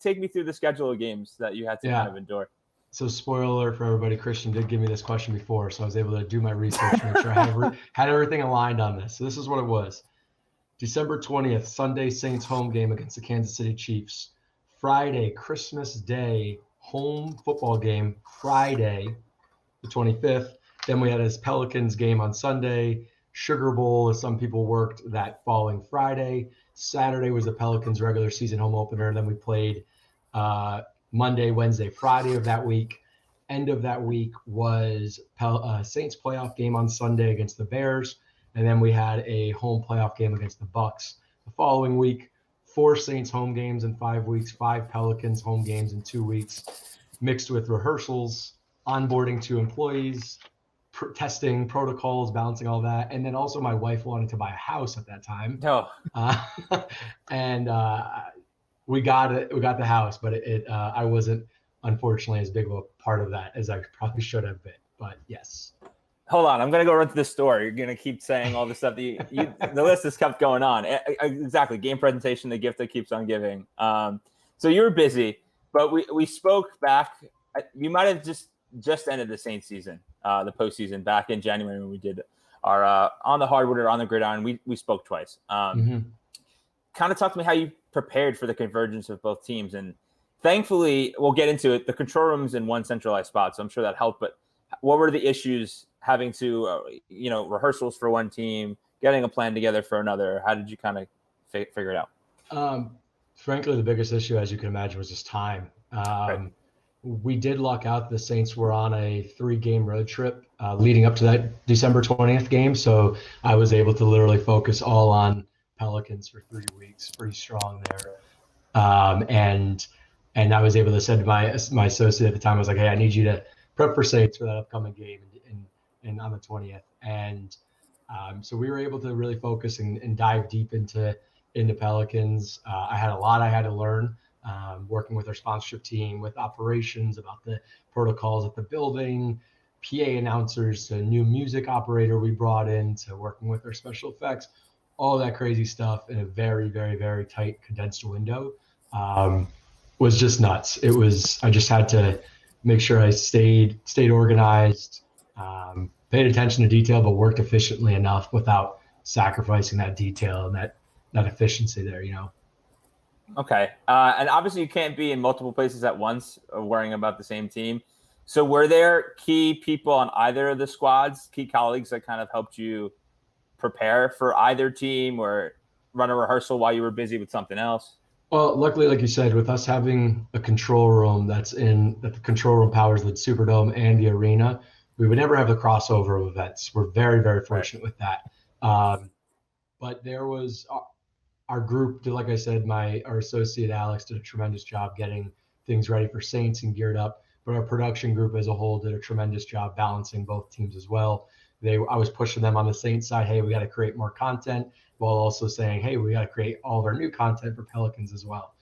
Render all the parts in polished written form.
take me through the schedule of games that you had to kind of endure. So spoiler alert for everybody, Christian did give me this question before, so I was able to do my research, make sure I had everything aligned on this. So this is what it was. December 20th, Sunday, Saints home game against the Kansas City Chiefs. Friday, Christmas Day, home football game, Friday, the 25th. Then we had his Pelicans game on Sunday. Sugar Bowl, as some people worked, that following Friday. Saturday was the Pelicans regular season home opener. And then we played Monday, Wednesday, Friday of that week. End of that week was Saints playoff game on Sunday against the Bears. And then we had a home playoff game against the Bucks. The following week, 4 Saints home games in 5 weeks, 5 Pelicans home games in 2 weeks, mixed with rehearsals, onboarding to employees, testing protocols, balancing all that. And then also my wife wanted to buy a house at that time. And we got it. We got the house, but I wasn't, unfortunately, as big of a part of that as I probably should have been. But yes. Hold on, I'm gonna go run through the store. You're gonna keep saying all the stuff that the list has kept going on. Exactly, game presentation, the gift that keeps on giving. So you were busy, but we spoke back. You might have just ended the Saints season, the postseason, back in January when we did our on the hardwood or on the gridiron. We spoke twice. Kind of talk to me how you prepared for the convergence of both teams, and thankfully we'll get into it. The control room's in one centralized spot, so I'm sure that helped. But what were the issues having to, rehearsals for one team, getting a plan together for another? How did you kind of figure it out? Frankly, the biggest issue, as you can imagine, was just time. Right. We did luck out. The Saints were on a 3-game road trip leading up to that December 20th game. So I was able to literally focus all on Pelicans for 3 weeks, pretty strong there. And I was able to say to my associate at the time, I was like, hey, I need you to prep for Saints for that upcoming game and on the 20th. And so we were able to really focus and dive deep into Pelicans. I had a lot I had to learn, working with our sponsorship team, with operations, about the protocols at the building, PA announcers, to new music operator we brought in, to working with our special effects, all that crazy stuff in a very, very, very tight condensed window. Was just nuts. I just had to make sure I stayed organized, paid attention to detail, but worked efficiently enough without sacrificing that detail and that efficiency there, Okay. And obviously you can't be in multiple places at once worrying about the same team. So were there key people on either of the squads, key colleagues that kind of helped you prepare for either team or run a rehearsal while you were busy with something else? Well, luckily, like you said, with us having a control room that the control room powers the Superdome and the arena, we would never have the crossover of events. We're very, very fortunate with that. But there was our group, like I said, our associate Alex did a tremendous job getting things ready for Saints and geared up. But our production group as a whole did a tremendous job balancing both teams as well. I was pushing them on the Saints side, hey, we got to create more content, while also saying, hey, we got to create all of our new content for Pelicans as well.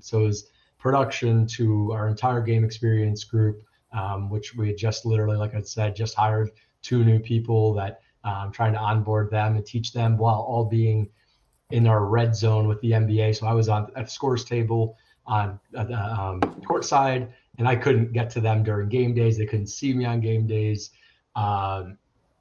So it was production to our entire Game Experience group, which we had just literally, like I said, just hired 2 new people that trying to onboard them and teach them while all being in our red zone with the NBA. So I was at the scores table on the court side, and I couldn't get to them during game days. They couldn't see me on game days.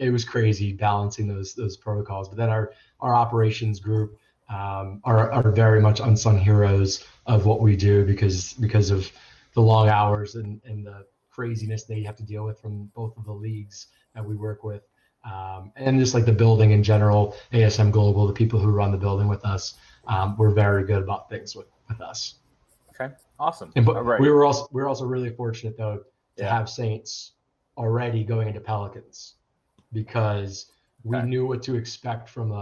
It was crazy balancing those protocols. But then our operations group are very much unsung heroes of what we do because of the long hours and the craziness they have to deal with from both of the leagues that we work with. And just like the building in general, ASM Global, the people who run the building with us, we're very good about things with us. Okay, awesome. Right. We were also really fortunate though to have Saints already going into Pelicans, because we knew what to expect from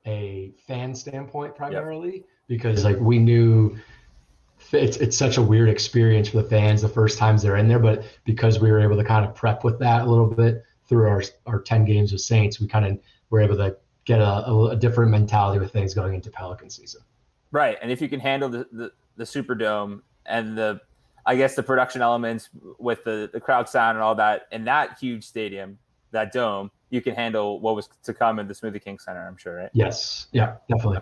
a fan standpoint primarily, because like we knew it's such a weird experience for the fans the first times they're in there, but because we were able to kind of prep with that a little bit through our 10 games with Saints, we kind of were able to get a different mentality with things going into Pelican season. Right, and if you can handle the Superdome and the production elements with the crowd sound and all that in that huge stadium, that dome, you can handle what was to come in the Smoothie King Center, I'm sure, right? Yes. Yeah, definitely.